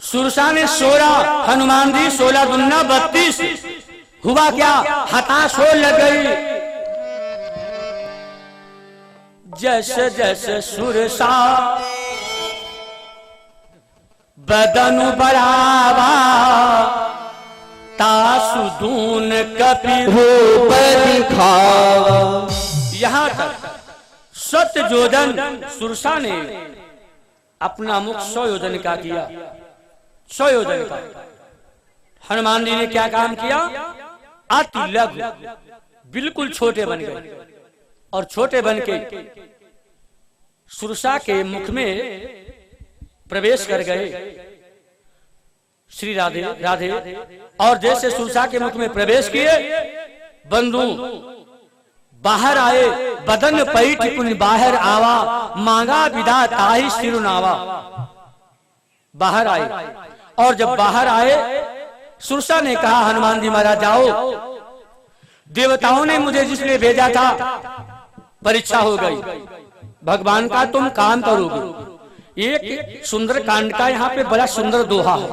सुरसा ने 16, हनुमान जी 16 दूना 32। हुआ क्या, हताश हो लग गई। जैसे जैसे सुरसा बदन बढ़ावा, तासुदून कपि रूप दिखावा। यहां तक सत्यजोधन सुरसा ने अपना मुख 100 योजन का किया, 100 योजन का। हनुमान जी ने क्या काम किया, अति लघु, बिल्कुल छोटे बन गए और छोटे बन के सुरसा के मुख में प्रवेश कर गए। श्री राधे राधे। और जैसे सुरसा के मुख में प्रवेश किए, बंधु बाहर आए। बदन पैठ पुन बाहर आवा, मांगा विदा ताहि सिरुनावा। बाहर आए, और जब बाहर आए सुरसा ने कहा, हनुमान जी महाराज जाओ, देवताओं ने मुझे जिसने भेजा था, परीक्षा हो गई, भगवान का तुम काम करोगे। एक सुंदर कांड का यहाँ पे बड़ा सुंदर दोहा है,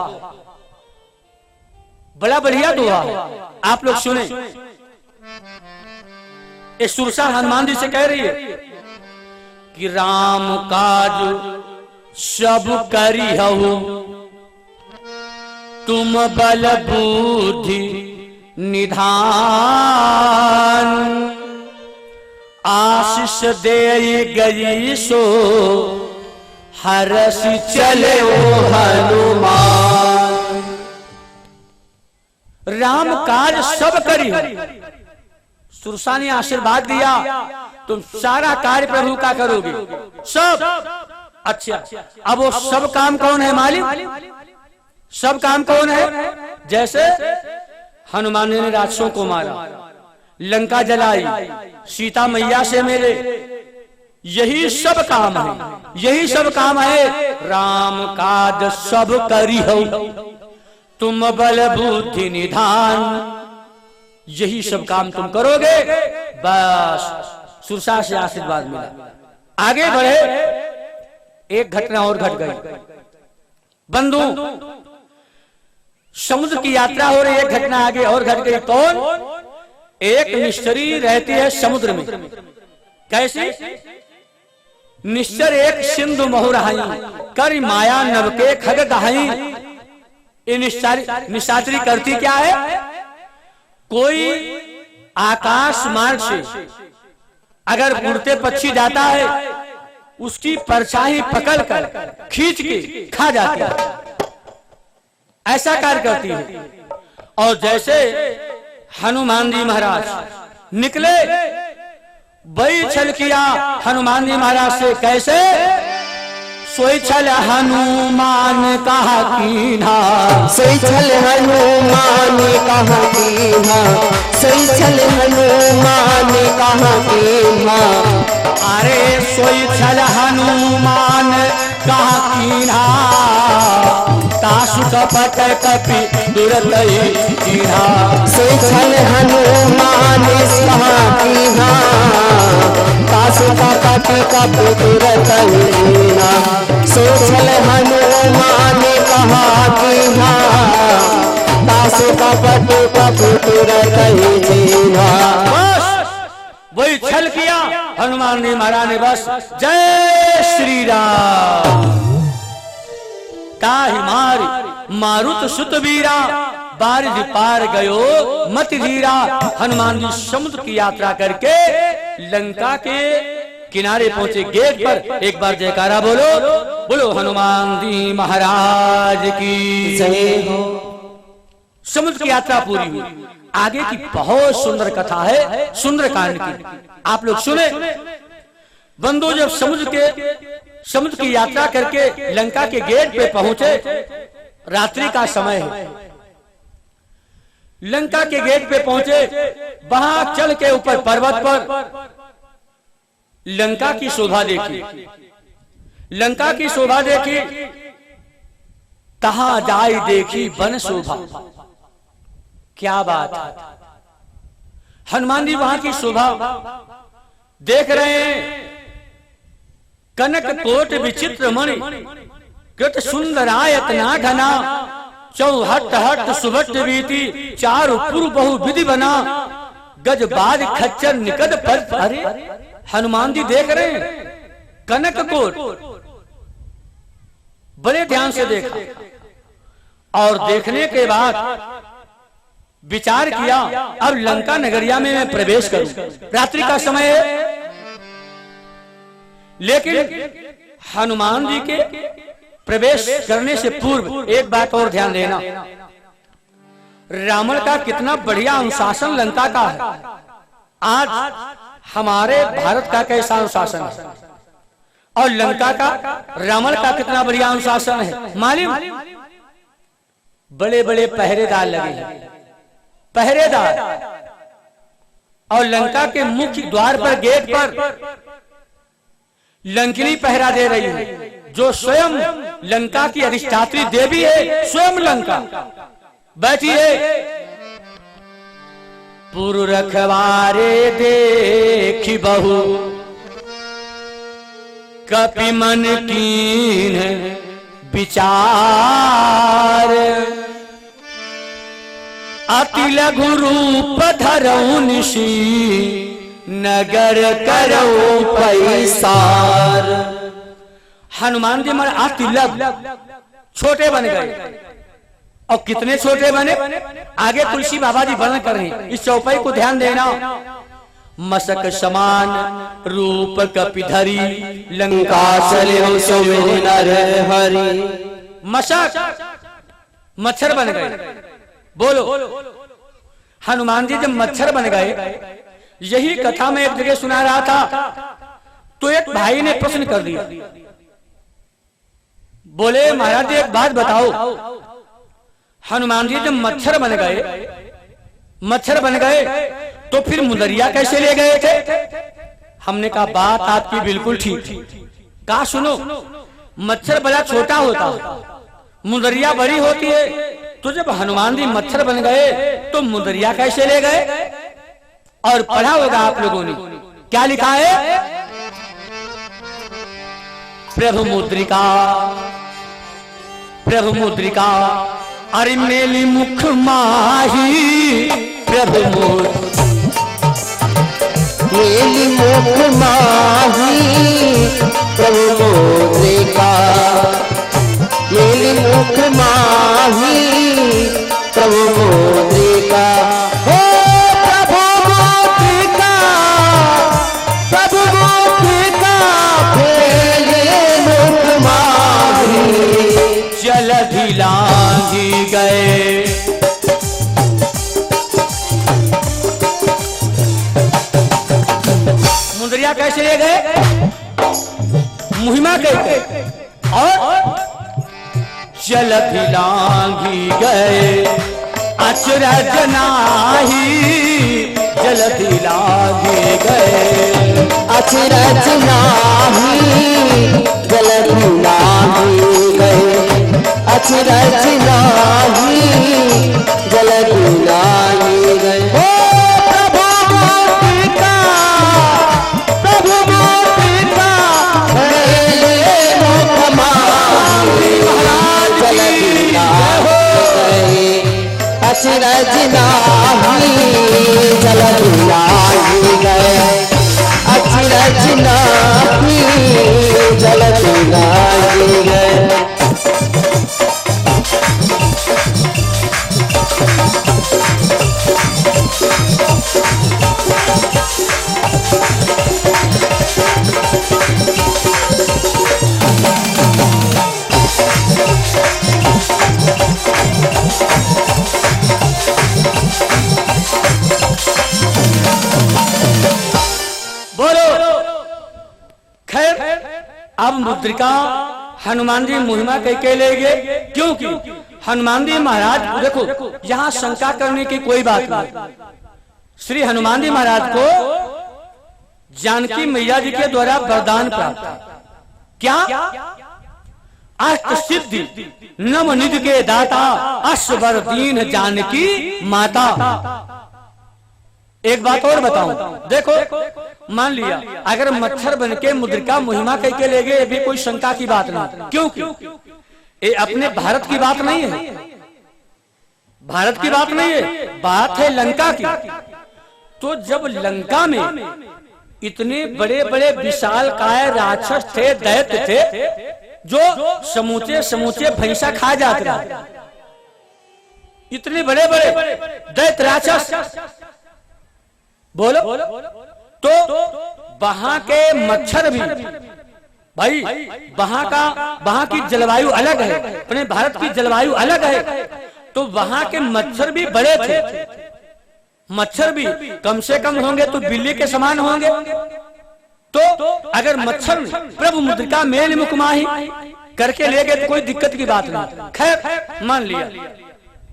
बड़ा बढ़िया दोहा है, आप लोग सुने। ये सुरसा हनुमान जी से कह रही है कि राम काज सब करी हऊ, तुम बल बुद्धि निधान। आशीष दे गई सो हरस चले ओ हनुमान। राम काज सब करी। सुरसा ने आशीर्वाद दिया, तुम सारा कार्य प्रभु का करोगे, सब। अच्छा, अब वो सब काम कौन है मालिक? सब काम कौन है? जैसे हनुमान ने राक्षसों को मारा, लंका जलाई, सीता मैया से मिले, यही सब काम है, यही सब काम है। राम काज सब करी हो, तुम बल बुद्धि निधान। यही सब काम तुम करोगे, बस। सुरसा से आशीर्वाद मिला, आगे बढ़े। एक घटना और घट गई। बंधु, समुद्र की यात्रा हो रही, एक घटना आगे और घट गई। कौन? एक निश्चरी रहती है समुद्र में। कैसे? निश्चर एक सिंधु महुरहाई, कर माया नव के खग दहाई। ये निशाचरी करती क्या है? कोई आकाश मार्ग से अगर उड़ते पक्षी जाता है, उसकी परछाई पकड़कर खींच के खा जाती है, ऐसा कार्य करती है। और जैसे हनुमान जी महाराज निकले, वही छल किया हनुमान जी महाराज से। कैसे? सोई छल हनुमान कहा कीन्हा, सोई छल हनुमान कहा कीन्हा, सोई छल हनुमान कहा कीन्हा। अरे सोई छल हनुमान कहा कीन्हा, तासु कपट कपि दुरत कीन्हा। सोई छल हनुमान कहा कीन्हा, तासु कपट कपि दुरत कीन्हा। सोई छल हनुमान कहा कीन्हा, तासु कपट कपि दुरत कीन्हा। वही छल किया हनुमान जी महाराज ने, बस। जय श्री राम। ताहि मारी मारुत सुत वीरा, बारिज पार गयो मति धीरा। हनुमान जी समुद्र की यात्रा करके लंका के किनारे पहुंचे, गेट पर। एक बार जयकारा बोलो, बोलो हनुमान जी महाराज की जय हो। समुद्र की यात्रा पूरी हुई। आगे की बहुत सुंदर कथा है, सुंदर कांड की, आप लोग सुने। बंधु, जब समुद्र की यात्रा करके लंका के गेट पे पहुंचे, रात्रि का समय है। लंका के गेट पे पहुंचे, वहां चल के ऊपर पर्वत पर लंका की शोभा देखी, लंका की शोभा देखी। तहां जाई देखी वन शोभा। क्या बात है! हनुमान जी वहां की शोभा देख रहे हैं। कनक कोट विचित्र मणि, कृत सुंदरायत ना घना, चौहट हट सुभट बीती, चार पूर्व बहु विधि बना, गज बाद खच्चर निकट पर। अरे हनुमान जी देख रहे हैं कनक कोट, बड़े ध्यान से देखा और देखने के बाद विचार किया अब लंका नगरिया में मैं प्रवेश करूं। रात्रि का समय है, लेकिन हनुमान जी के प्रवेश करने से पूर्व एक बात और ध्यान देना, रावण का कितना बढ़िया अनुशासन लंका का है। आज हमारे भारत का कैसा अनुशासन है और लंका का, रावण का कितना बढ़िया अनुशासन है मालूम? बड़े बड़े पहरेदार लगे हैं, पहरेदार, और लंका के मुख्य द्वार पर, गेट पर लंकिनी पहरा दे रही है, जो स्वयं लंका की अधिष्ठात्री देवी है, स्वयं लंका बैठी है। पुर रखवारे देखी बहु, कपि मन कीन विचार, अति लघु रूप धरऊ निशी, नगर करऊ पैसार। हनुमान जी मन अति लघु, छोटे बन गए, और कितने छोटे बने आगे तुलसी बाबा जी वर्णन कर रहे हैं। इस चौपाई को ध्यान देना। मशक समान रूप कपिधरी, लंका चले सो नर हरि। मशक मच्छर बन गए, बोलो हनुमान जी जब मच्छर बन गए, यही कथा में एक जगह सुना रहा था, तो एक भाई ने प्रश्न कर दिया, बोले महाराज एक बात बताओ, हनुमान जी जब मच्छर बन गए तो फिर मुंदरिया कैसे ले गए थे? हमने कहा बात आपकी बिल्कुल ठीक थी। कहा सुनो, मच्छर बड़ा छोटा होता है, मुंदरिया बड़ी होती है, तो जब हनुमान जी मच्छर बन गए तो मुंदरिया कैसे ले गए? और पढ़ा होगा आप लोगों ने, क्या लिखा है? प्रभु मुद्रिका, प्रभु मुद्रिका, अरे मेली मुख माही, प्रभु मेली मुख माही, प्रभु मुद्रिका, मेली मुख माही, प्रभु मुद्रिका, हो प्रभु मुद्रिका, प्रभु मुद्रिका, मेली मुख माही, जलधि लांघी गए। मुंदरिया कैसे ले गए? मुहिमा कहते, और जलधि लांघी गए, अचरज नाही, जलधि लांघी गए, अचरज नाही, जलधि लांघी गए, अचरज नाही, जलधि लांघी गए। हो प्रभु मुद्रिका, प्रभु मुद्रिका, मेले मुख माही, जलधि लांघी गए, अचरज नाही, जलधि लांघी गए, अचरज नाही, जलधि लांघी गए। अब मुद्रिका हनुमान जी मुहिमा कह के ले गए, क्योंकि हनुमान जी महाराज, देखो यहाँ शंका करने की कोई बात नहीं। श्री हनुमान जी महाराज को जानकी मैया जी के द्वारा वरदान प्राप्त है। क्या? अष्ट सिद्धि नवनिधि के दाता, अश्वर दीन जानकी माता। एक बात और बताऊं, देखो मान लिया अगर मच्छर बन के मुद्रिका मुहिमा कह के ले गए, भी कोई शंका की बात नहीं, क्योंकि ये अपने भारत की बात नहीं है, भारत की बात नहीं है, बात है लंका की। तो जब लंका में इतने बड़े बड़े विशाल काय राक्षस थे, दैत्य थे, जो समूचे समूचे भैंसा खा जाते थे, इतने बड़े बड़े दैत्य राक्षस, बोलो, तो वहां के मच्छर भी, भाई वहां की जलवायु अलग है, अपने भारत की जलवायु अलग है, तो वहां के मच्छर भी बड़े थे, मच्छर भी कम से कम होंगे तो बिल्ली के समान होंगे। तो अगर मच्छर प्रभु मुद्रिका मेल मुख माही करके ले गए तो कोई दिक्कत की बात नहीं, खैर मान लिया।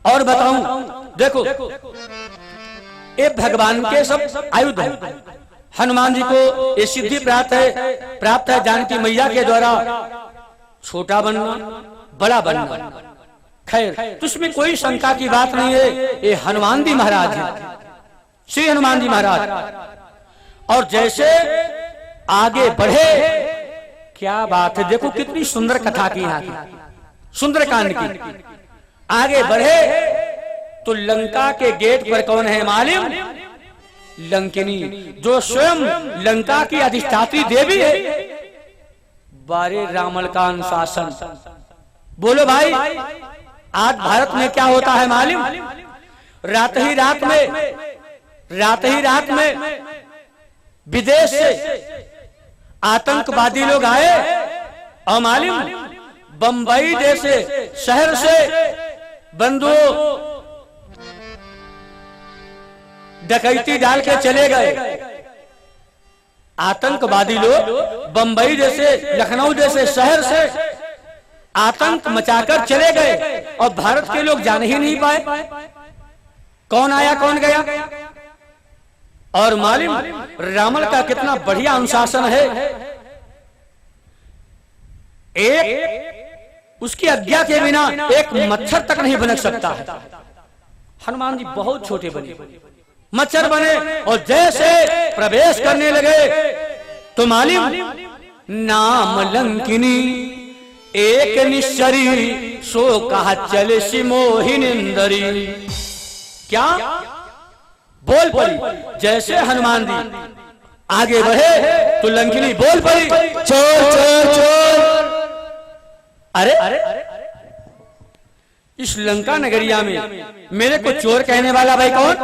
और बताऊं, देखो ये भगवान के सब आयुध है। हनुमान जी को ये सिद्धि प्राप्त है जानकी मैया के द्वारा, छोटा बनना बड़ा बनना, खैर तो उसमें कोई शंका की बात नहीं है। ये हनुमान जी महाराज है, श्री हनुमान जी महाराज। और जैसे आगे बढ़े, क्या बात है, देखो कितनी सुंदर कथा की यहाँ की, सुंदर कांड की। आगे बढ़े तो लंका के गेट पर कौन है मालूम? लंकिनी, जो स्वयं लंका की अधिष्ठात्री देवी है। बारे रावण का अनुशासन, बोलो भाई आज भारत में क्या होता है मालूम? रात ही रात में विदेश से आतंकवादी लोग आए और मालूम बंबई जैसे शहर से बंदूक डकैती डाल के चले गए। आतंकवादी लोग बंबई जैसे लखनऊ जैसे शहर से आतंक मचाकर चले गए और भारत के लोग जान ही नहीं पाए कौन आया कौन गया। और मालूम रावण का कितना बढ़िया अनुशासन है, एक उसकी आज्ञा के बिना एक मच्छर तक नहीं भनक सकता है। हनुमान जी बहुत छोटे बने, मच्छर बने और जैसे प्रवेश करने लगे तो मालूम नाम लंकिनी एक निश्चरी सो कहा चले सिमोहिनिंदरी। क्या बोल पड़ी, जैसे हनुमान जी आगे बढ़े तो लंकिनी बोल पड़ी, चोर चोर चोर। अरे इस लंका नगरिया में मेरे को चोर कहने वाला भाई कौन?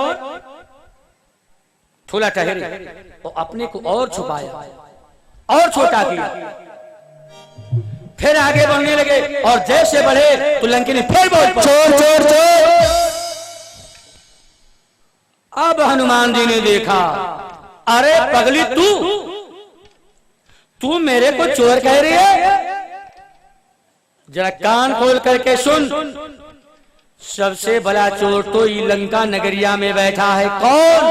थोड़ा ठहरे और अपने को और छुपाया और छोटा किया, फिर आगे बढ़ने लगे और जैसे बढ़े तो लंकिनी फिर बोल चोर चोर चोर। अब हनुमान जी ने देखा, अरे पगली तू मेरे को चोर कह रही है, जरा कान खोल करके सुन। सबसे बड़ा चोर तो ये लंका नगरिया में बैठा है, कौन?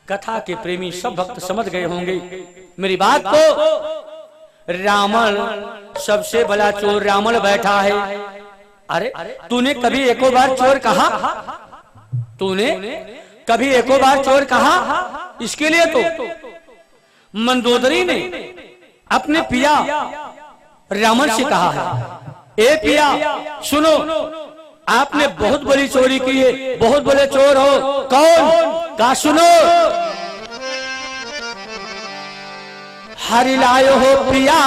कथा के प्रेमी सब भक्त समझ गए होंगे मेरी बात को। रावण, सबसे बड़ा चोर रावण बैठा है। अरे तूने कभी एको बार चोर कहा? तूने कभी एको बार चोर कहा? इसके लिए तो मंदोदरी ने अपने पिया रावण से कहा है, ए पिया सुनो, आपने बहुत बड़ी चोरी की है, बहुत बड़े चोर हो। कौन? का सुनो, हरि लायो हो पिया।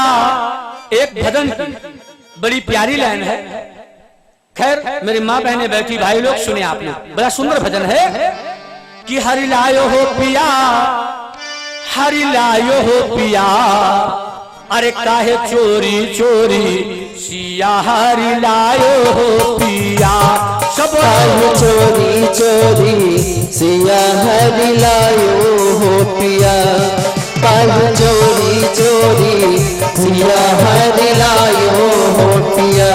एक भजन की बड़ी प्यारी लाइन है, खैर मेरी माँ बहने बैठी भाई लोग सुने आपने, बड़ा सुंदर भजन है कि हरि लायो हो पिया, हरि लायो हो पिया, अरे काहे चोरी चोरी सिया हरि लायो हो पिया। सब चोरी चोरी सिया हरि लायो हो पिया, चोरी चोरी सिया हरि लायो हो पिया,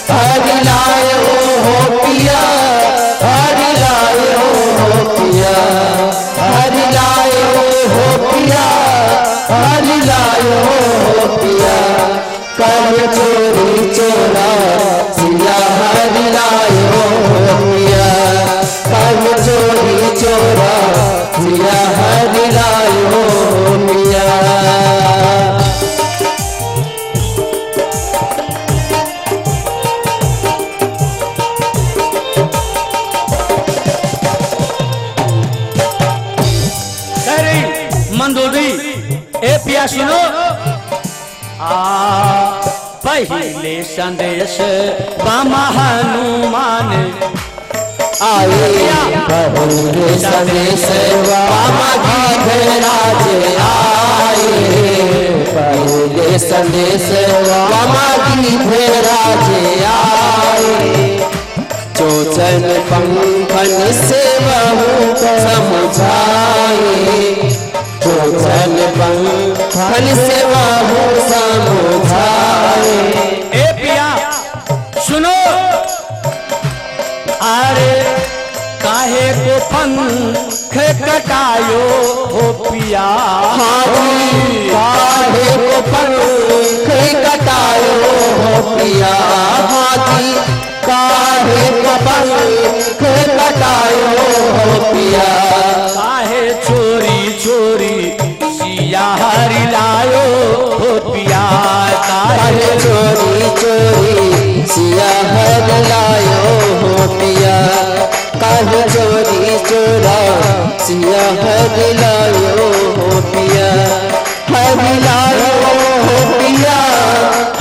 हरि लायो हो पिया, हरि लायो हो पिया, हरि लायो हो पिया, हरि लायो हो पिया, कर चोरी चोरा सिया हरि लायो हो पिया, कर चोरी चोरा सिया हरि लायो हो पिया। पिया सुनो, पहले संदेश बामा हनुमान आए, पहले संदेश बामा गीधराज आए, पहले संदेश बामा गीधराज आए। चोचन पंखन से बहु समझाए, चोचन पंखन से बहु समझाए। ए पिया सुनो, अरे काहे को पंख कटायो हो पिया, काहे को पंख कटायो हो पिया, हाथी काहे को पंख कटायो हो पिया, काहे चोरी चोरी सिया हरि लायो हो पिया, काहे चोरी चोरी सिया हरि लायो हो पिया, काहे चोरी चोरा सिया हरि लायो हो पिया, हरि लायो हो पिया,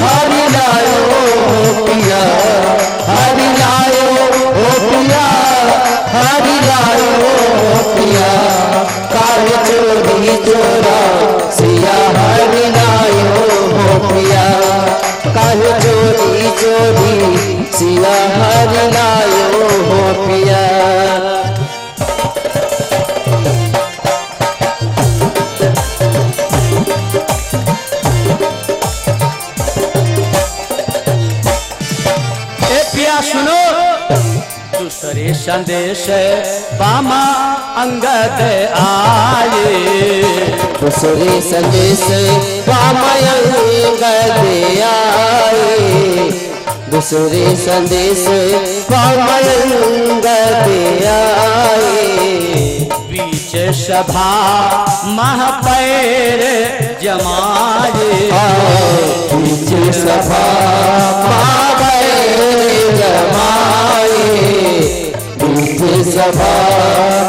हरि लायो हो पिया, हरि लायो हो पिया, हरि लायो हो पिया, काहे चोरी चोरा सिया हरि लायो हो पिया, काहे चोरी चोरी सिया हरि लायो हो पिया। सुनो, दूसरे संदेश बामा अंगद आए, दूसरे संदेश बामा अंगद आए, दूसरे संदेश बामा अंगद आए। बीच सभा महापैर जमाए, बीच सभा महापैर जमाए, बीच सभा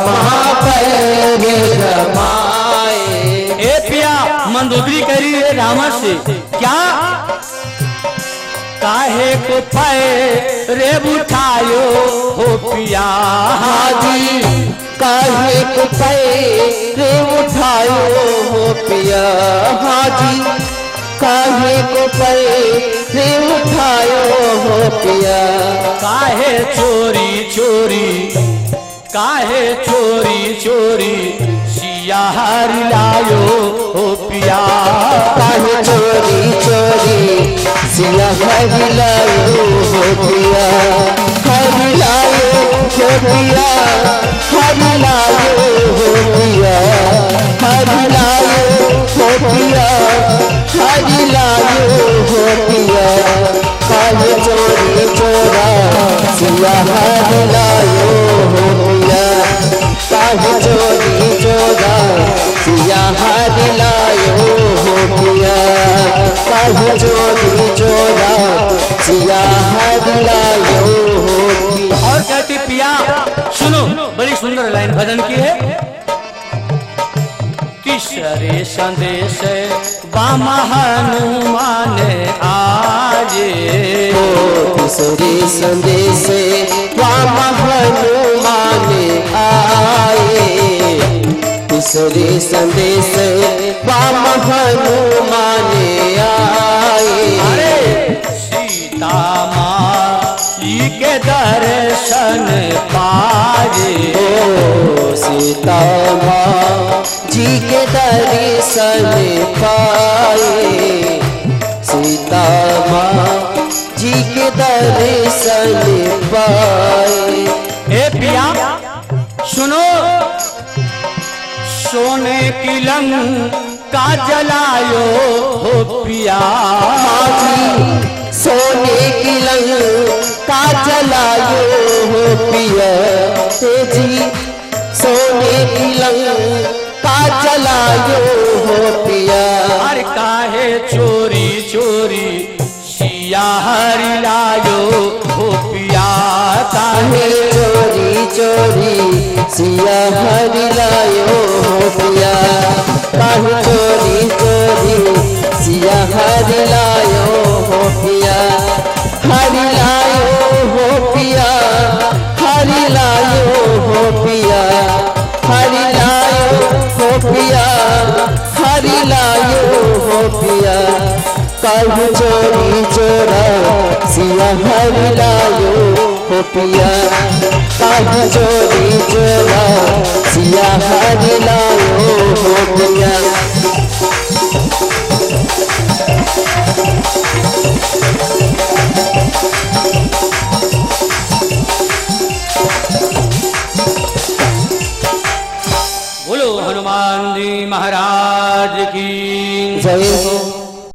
महापैर जमाए। ए पिया मंदोदरी करी रामा से, क्या काहे को पैरे उठायो हो पिया, हाजी काहे को पैरे उठायो हो पिया, हाजी काहे को पैरे उठायो हो पिया, काहे चोरी चोरी, काहे चोरी चोरी सिया हरि लायो हो पिया, काहे चोरी चोरी सिया हरि लायो हो पिया, हरि लायो हो पिया, हरि लायो हो पिया, हरि लायो हो पिया, हरि लायो हो पिया, काहे चोरी चोरा सिया हरि लायो हो पिया, काहे चोरी चोरा सिया हरि लायो हो पिया, काहे चोरी चोरा सिया हरि लायो हो पिया। और कहती पिया सुनो, बड़ी सुंदर लाइन भजन की है। तीसरे संदेश बामा हनुमान आजे, तीसरे संदेश बामा हनुमान आए, तीसरे संदेश बामा हनुमान आए। सीता माँ के दर्शन पाए, सीता माँ जी के दर्शन पाए, सीता माँ जी के दर्शन पाए। ए पिया सुनो, सोने की लंका जलायो हो पिया, सोने की लंका जलायो हो पिया, जी सोने की लंका जलायो हो पिया। अरे काहे चोरी चोरी सिया हरि लायो हो पिया, काहे चोरी चोरी सिया हरि लायो हो पिया, काहे चोरी चोरी काहे चोरी चोरा सिया हर लायो हो पिया काहे चोरी चोरा सिया हर लायो हो पिया।